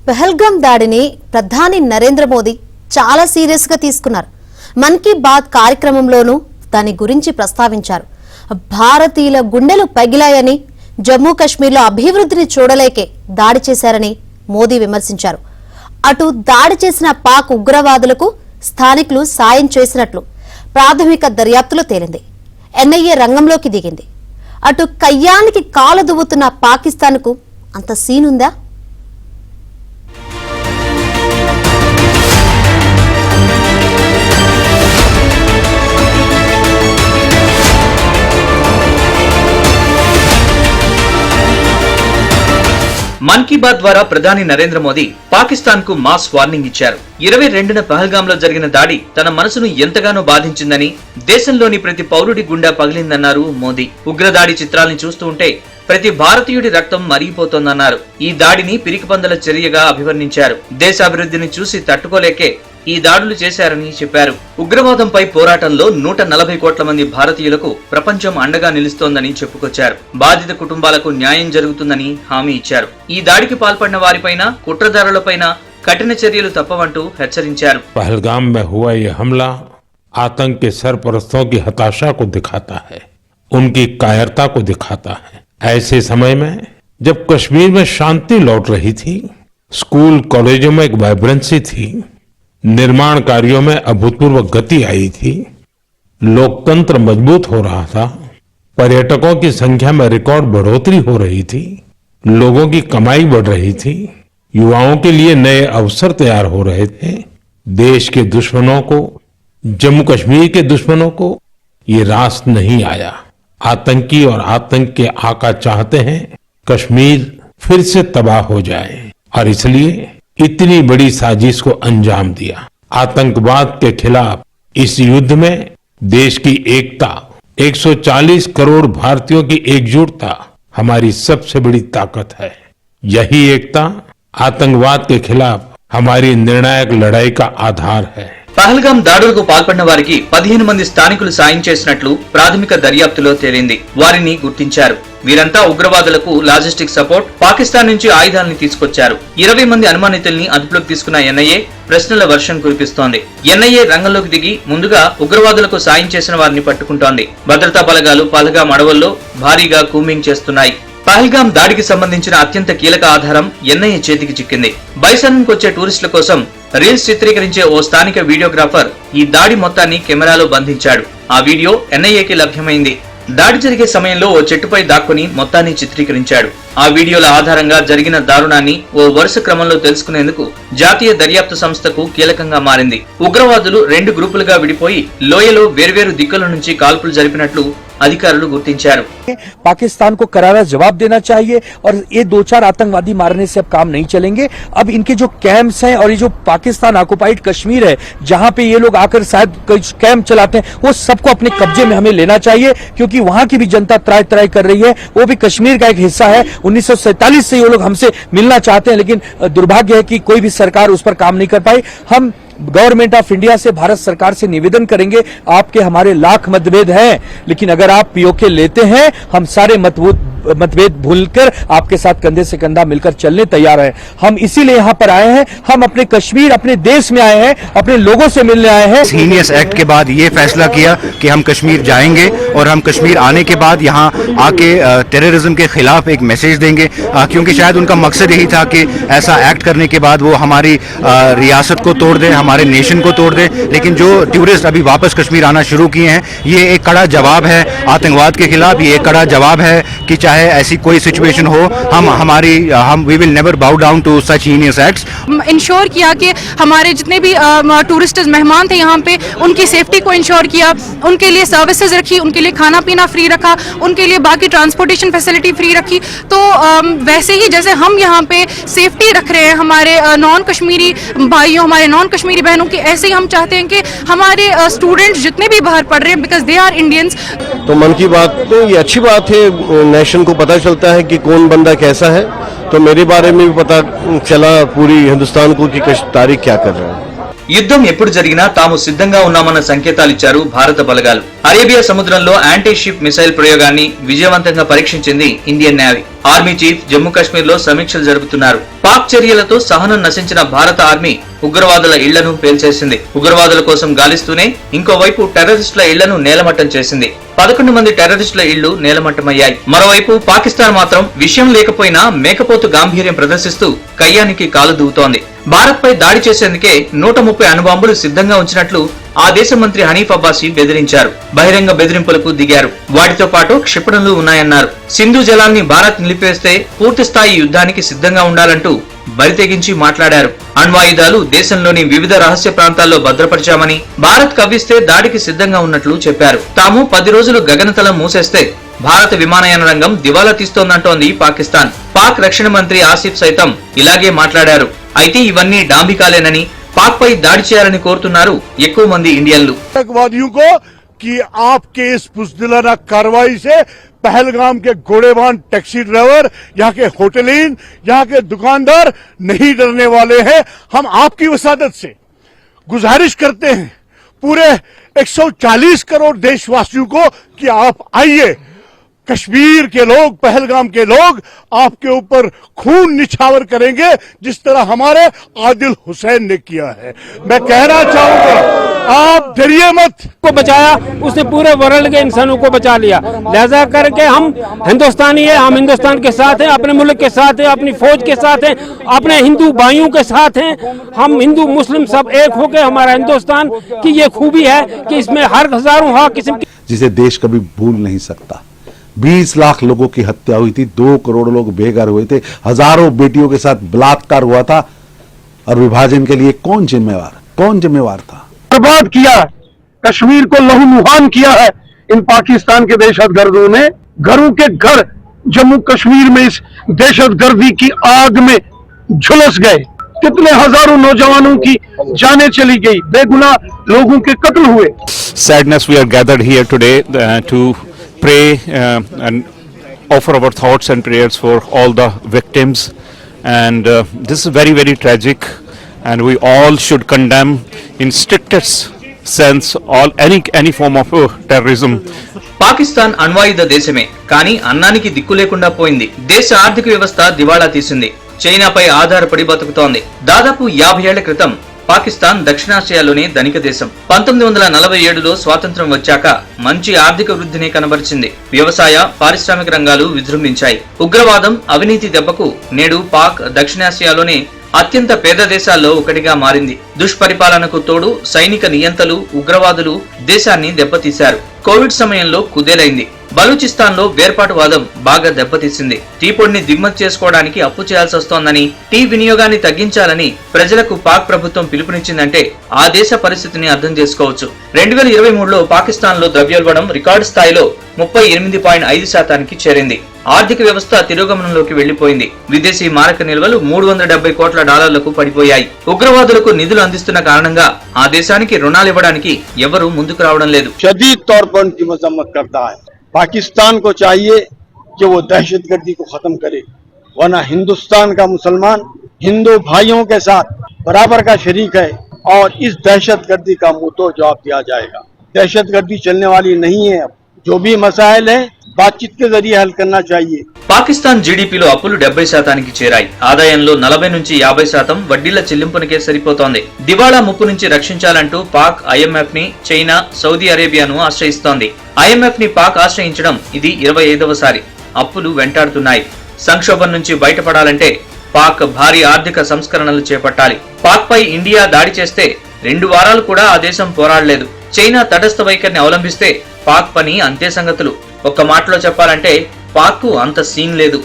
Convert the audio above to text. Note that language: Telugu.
పహల్గామ్ దాడిని ప్రధాని నరేంద్ర మోదీ చాలా సీరియస్ గా తీసుకున్నారు. మన్ కీ బాత్ కార్యక్రమంలోనూ దాని గురించి ప్రస్తావించారు. భారతీయుల గుండెలు పగిలాయని, జమ్మూ కశ్మీర్లో అభివృద్ధిని చూడలేకే దాడి చేశారని మోదీ విమర్శించారు. అటు దాడి చేసిన పాక్ ఉగ్రవాదులకు స్థానికులు సాయం చేసినట్లు ప్రాథమిక దర్యాప్తులో తేలింది. ఎన్ఐఏ రంగంలోకి దిగింది. అటు కయ్యానికి కాలు దువ్వుతున్న పాకిస్తాన్కు అంత సీనుందా? మన్ కీ బాత్ ద్వారా ప్రధాని నరేంద్ర మోదీ పాకిస్తాన్ కు మాస్ వార్నింగ్ ఇచ్చారు. 22న పహల్గామ్ లో జరిగిన దాడి తన మనసును ఎంతగానో బాధించిందని, దేశంలోని ప్రతి పౌరుడి గుండె పగిలిందన్నారు మోదీ. ఉగ్రదాడి చిత్రాల్ని చూస్తూ ఉంటే ప్రతి భారతీయుడి రక్తం మరిగిపోతోందన్నారు. ఈ దాడిని పిరికిపందల చర్యగా అభివర్ణించారు. దేశాభివృద్ధిని చూసి తట్టుకోలేకే ఈ దాడులు చేశారని చెప్పారు. ఉగ్రవాదంపై పోరాటంలో 140 కోట్ల మంది భారతీయులకు ప్రపంచం అండగా నిలుస్తోందని చెప్పుకొచ్చారు. బాధిత కుటుంబాలకు న్యాయం జరుగుతుందని హామీ ఇచ్చారు. ఈ దాడికి పాల్పడిన వారిపైన, కుట్రదారులపైన కఠిన చర్యలు తప్పవంటూ హెచ్చరించారు. पहलगाम में हुआ यह हमला आतंक के सरपरस्तों की हताशा को दिखाता है, उनकी कायरता को दिखाता है। ऐसे समय में जब कश्मीर में शांति लौट रही थी, स्कूल कॉलेजों में एक वाइब्रेंसी थी, निर्माण कार्यों में अभूतपूर्व गति आई थी, लोकतंत्र मजबूत हो रहा था, पर्यटकों की संख्या में रिकॉर्ड बढ़ोतरी हो रही थी, लोगों की कमाई बढ़ रही थी, युवाओं के लिए नए अवसर तैयार हो रहे थे। देश के दुश्मनों को, जम्मू कश्मीर के दुश्मनों को ये रास नहीं आया। आतंकी और आतंक के आका चाहते हैं कश्मीर फिर से तबाह हो जाए और इसलिए इतनी बड़ी साजिश को अंजाम दिया। आतंकवाद के खिलाफ इस युद्ध में देश की एकता, 140 करोड़ भारतीयों की एकजुटता हमारी सबसे बड़ी ताकत है। यही एकता आतंकवाद के खिलाफ हमारी निर्णायक लड़ाई का आधार है। పహల్గామ్ దాడులకు పాల్పడిన వారికి 15 మంది స్థానికులు సాయం చేసినట్లు ప్రాథమిక దర్యాప్తులో తేలింది. వారిని గుర్తించారు. వీరంతా ఉగ్రవాదులకు లాజిస్టిక్ సపోర్ట్, పాకిస్తాన్ నుంచి ఆయుధాలను తీసుకొచ్చారు. 20 మంది అనుమానితుల్ని అదుపులోకి తీసుకున్న ఎన్ఐఏ ప్రశ్నల వర్షం కురిపిస్తోంది. ఎన్ఐఏ రంగంలోకి దిగి ముందుగా ఉగ్రవాదులకు సాయం చేసిన వారిని పట్టుకుంటోంది. భద్రతా బలగాలు పహల్గామ్ అడవుల్లో భారీగా కూంబింగ్ చేస్తున్నాయి. పహల్గామ్ దాడికి సంబంధించిన అత్యంత కీలక ఆధారం ఎన్ఐఏ చేతికి చిక్కింది. బైసన్కు వచ్చే టూరిస్టుల కోసం రీల్స్ చిత్రీకరించే ఓ స్థానిక వీడియోగ్రాఫర్ ఈ దాడి మొత్తాన్ని కెమెరాలో బంధించాడు. ఆ వీడియో ఎన్ఐఏకి లభ్యమైంది. దాడి జరిగే సమయంలో ఓ చెట్టుపై దాక్కుని మొత్తాన్ని చిత్రీకరించాడు. ఆ వీడియోల ఆధారంగా జరిగిన దారుణాన్ని ఓ వరుస క్రమంలో తెలుసుకునేందుకు జాతీయ దర్యాప్తు సంస్థకు కీలకంగా మారింది. ఉగ్రవాదులు 2 గ్రూపులుగా విడిపోయి లోయలో వేర్వేరు దిక్కుల నుంచి కాల్పులు జరిపినట్లు अधिकारी गुर्तिंचारू। पाकिस्तान को करारा जवाब देना चाहिए और ये 2-4 आतंकवादी मारने से अब काम नहीं चलेंगे। अब इनके जो कैंप्स हैं और ये जो पाकिस्तान ऑक्युपाइड कश्मीर है जहां पे ये लोग आकर शायद कैंप चलाते हैं, वो सबको अपने कब्जे में हमें लेना चाहिए, क्योंकि वहां की भी जनता त्राय त्राय कर रही है। वो भी कश्मीर का एक हिस्सा है। 1947 से ये लोग हमसे मिलना चाहते हैं, लेकिन दुर्भाग्य है कि कोई भी सरकार उस पर काम नहीं कर पाई। हम गवर्नमेंट ऑफ इंडिया से, भारत सरकार से निवेदन करेंगे, आपके हमारे लाख मतभेद हैं, लेकिन अगर आप पीओके लेते हैं, हम सारे मतभेद भूलकर आपके साथ कंधे से कंधा मिलकर चलने तैयार हैं। हम इसीलिए यहाँ पर आए हैं। हम अपने कश्मीर, अपने देश में आए हैं, अपने लोगों से मिलने आए हैं। हीनियस एक्ट के बाद ये फैसला किया कि हम कश्मीर जाएंगे और हम कश्मीर आने के बाद यहाँ आके टेररिज्म के खिलाफ एक मैसेज देंगे, क्योंकि शायद उनका मकसद यही था कि ऐसा एक्ट करने के बाद वो हमारी रियासत को तोड़ दे, हमारे नेशन को तोड़ दे। लेकिन जो टूरिस्ट अभी वापस कश्मीर आना शुरू किए हैं, ये एक कड़ा जवाब है आतंकवाद के खिलाफ। ये एक कड़ा जवाब है कि चाहे ऐसी कोई सिचुएशन हो, हम we will never bow down to such heinous acts. Ensure किया कि हमारे जितने भी टूरिस्ट मेहमान थे यहाँ पे, उनकी सेफ्टी को इंश्योर किया, उनके लिए सर्विसेज रखी, उनके लिए खाना पीना फ्री रखा, उनके लिए बाकी ट्रांसपोर्टेशन फैसिलिटी फ्री रखी। तो वैसे ही जैसे हम यहाँ पे सेफ्टी रख रहे हैं हमारे नॉन कश्मीरी भाइयों, हमारे नॉन कश्मीरी बहनों की, ऐसे ही हम चाहते हैं कि हमारे स्टूडेंट्स जितने भी बाहर पढ़ रहे हैं, बिकॉज दे आर इंडियंस। तो मन की बात तो ये अच्छी बात है, नेशन को पता चलता है कि कौन बंदा कैसा है। तो मेरे बारे में भी पता चला पूरी हिंदुस्तान को कि तारीख क्या कर रहा है। యుద్ధం ఎప్పుడు జరిగినా తాము సిద్ధంగా ఉన్నామన్న సంకేతాలిచ్చారు భారత బలగాలు. అరేబియా సముద్రంలో యాంటీ షిప్ మిసైల్ ప్రయోగాన్ని విజయవంతంగా పరీక్షించింది Indian navy. Army chief Jammu Kashmir లో సమీక్షలు జరుపుతున్నారు. పాక్ చర్యలతో సహనం నశించిన భారత ఆర్మీ ఉగ్రవాదుల ఇళ్లను పేల్చేసింది. ఉగ్రవాదుల కోసం గాలిస్తూనే ఇంకోవైపు టెర్రరిస్టుల ఇళ్లను నేలమట్టం చేసింది. 11 మంది టెర్రరిస్టుల ఇళ్లు నేలమట్టమయ్యాయి. మరోవైపు పాకిస్తాన్ మాత్రం విషయం లేకపోయినా మేకపోతు గాంభీర్యం ప్రదర్శిస్తూ కయ్యానికి కాలు దూవుతోంది. భారత్ పై దాడి చేసేందుకే 130 అణుబాంబులు సిద్ధంగా ఉంచినట్లు ఆ దేశ మంత్రి హనీఫ్ అబ్బాసీ బెదిరించారు. బహిరంగ బెదిరింపులకు దిగారు. వాటితో పాటు క్షిపణులు ఉన్నాయన్నారు. సింధు జలాన్ని భారత్ నిలిపేస్తే పూర్తి స్థాయి యుద్ధానికి సిద్ధంగా ఉండాలంటూ బరితెగించి మాట్లాడారు. అణ్వాయుధాలు దేశంలోని వివిధ రహస్య ప్రాంతాల్లో భద్రపరిచామని, భారత్ కవ్విస్తే దాడికి సిద్ధంగా ఉన్నట్లు చెప్పారు. తాము 10 రోజులు గగనతలం మూసేస్తే భారత విమానయాన రంగం దివాలా తీస్తోందంటోంది పాకిస్తాన్. పాక్ రక్షణ మంత్రి ఆసిఫ్ సైతం ఇలాగే మాట్లాడారు. అయితే ఇవన్నీ డాంబికాలేనని, పాక్ పై దాడి చేయాలని కోరుతున్నారు ఎక్కువ మంది ఇండియన్లు. कि आपके इस बुज़दिलाना कार्रवाई से पहलगाम के घोड़ेबान टैक्सी ड्राइवर, यहाँ के होटलीन, यहाँ के दुकानदार नहीं डरने वाले हैं. हम आपकी वसादत से गुजारिश करते हैं पूरे 140 करोड़ देशवासियों को कि आप आइए. कश्मीर के लोग, पहलगाम के लोग आपके ऊपर खून निछावर करेंगे जिस तरह हमारे आदिल हुसैन ने किया है. मैं कहना चाहूंगा, आप डरिए मत. को बचाया, उसने पूरे वर्ल्ड के इंसानों को बचा लिया. लिहाजा करके हम हिंदुस्तानी है, हम हिंदुस्तान के साथ हैं, अपने मुल्क के साथ हैं, अपनी फौज के साथ हैं, अपने हिंदू भाइयों के साथ हैं. हम हिंदू मुस्लिम सब एक होकर हमारा हिंदुस्तान की ये खूबी है कि इसमें हर हजारों किस्म की, जिसे देश कभी भूल नहीं सकता. 20 लाख लोगों की हत्या हुई थी, 2 करोड़ लोग बेघर हुए थे, हजारों बेटियों के साथ बलात्कार हुआ था. और विभाजन के लिए कौन जिम्मेवार था? बर्बाद किया है, कश्मीर को लहूलुहान किया है इन पाकिस्तान के दहशतगर्दों ने. घरों के घर जम्मू कश्मीर में इस दहशतगर्दी की आग में झुलस गए. कितने हजारों नौजवानों की जानें चली गई, बेगुनाह लोगों के कत्ल हुए. Sadness, we are gathered here today to pray and offer our thoughts and prayers for all the victims, and this is very, very tragic, and we all should condemn in strictest sense any form of terrorism. Pakistan అణ్వాయుధ దేశమే, కానీ అన్నానికి దిక్కు లేకుండా పోయింది. దేశ ఆర్థిక వ్యవస్థ దివాళా తీసింది. చైనాపై ఆధారపడి బతుకుతోంది. దాదాపు 50 ఏళ్ల క్రితం పాకిస్తాన్ దక్షిణాసియాలోనే ధనిక దేశం. 1947లో స్వాతంత్ర్యం వచ్చాక మంచి ఆర్థిక వృద్ధిని కనబరిచింది. వ్యవసాయ, పారిశ్రామిక రంగాలు విజృంభించాయి. ఉగ్రవాదం, అవినీతి దెబ్బకు నేడు పాక్ దక్షిణాసియాలోనే అత్యంత పేద దేశాల్లో ఒకటిగా మారింది. దుష్పరిపాలనకు తోడు సైనిక నియంతలు, ఉగ్రవాదులు దేశాన్ని దెబ్బతీశారు. కోవిడ్ సమయంలో కుదేలైంది. బలూచిస్తాన్ లో వేర్పాటువాదం బాగా దెబ్బతీసింది. టీ పొడిని దిగుమతి చేసుకోవడానికి అప్పు చేయాల్సి వస్తోందని, టీ వినియోగాన్ని తగ్గించాలని ప్రజలకు పాక్ ప్రభుత్వం పిలుపునిచ్చిందంటే ఆ దేశ పరిస్థితిని అర్థం చేసుకోవచ్చు. 2023లో పాకిస్తాన్ లో ద్రవ్యోల్బణం రికార్డు స్థాయిలో 38.5% చేరింది. ఆర్థిక వ్యవస్థ తిరోగమనంలోకి వెళ్లిపోయింది. విదేశీ మారక నిల్వలు $370 కోట్ల పడిపోయాయి. ఉగ్రవాదులకు నిధులు అందిస్తున్న కారణంగా ఆ దేశానికి రుణాలివ్వడానికి ఎవరూ ముందుకు రావడం లేదు. शदीद तौर पर उनकी मजम्मत करता है. पाकिस्तान को चाहिए कि वो दहशतगर्दी को खत्म करे, वरना हिंदुस्तान का मुसलमान हिंदू भाइयों के साथ बराबर का शरीक है और इस दहशतगर्दी का मुंहतोड़ जवाब दिया जाएगा. दहशतगर्दी चलने वाली नहीं है. जो भी मसाइल है बातचीत के जरिए हल करना चाहिए. పాకిస్తాన్ జీడీపీలో అప్పులు 70% చేరాయి. ఆదాయంలో 40 నుంచి 50% వడ్డీల చెల్లింపునికే సరిపోతోంది. దివాళా ముప్పు నుంచి రక్షించాలంటూ పాక్ ఐఎంఎఫ్ ని, చైనా, సౌదీ అరేబియాను ఆశ్రయిస్తోంది. ఐఎంఎఫ్ ని పాక్ ఆశ్రయించడం ఇది 25వసారి. అప్పులు వెంటాడుతున్నాయి. సంక్షోభం నుంచి బయటపడాలంటే పాక్ భారీ ఆర్థిక సంస్కరణలు చేపట్టాలి. పాక్ పై ఇండియా దాడి చేస్తే 2 వారాలు కూడా ఆ దేశం పోరాడలేదు. చైనా తటస్థ వైఖరిని అవలంబిస్తే పాక్ పని అంతే సంగతులు. ఒక్క మాటలో చెప్పాలంటే పాక్ కు అంత సీన్ లేదు.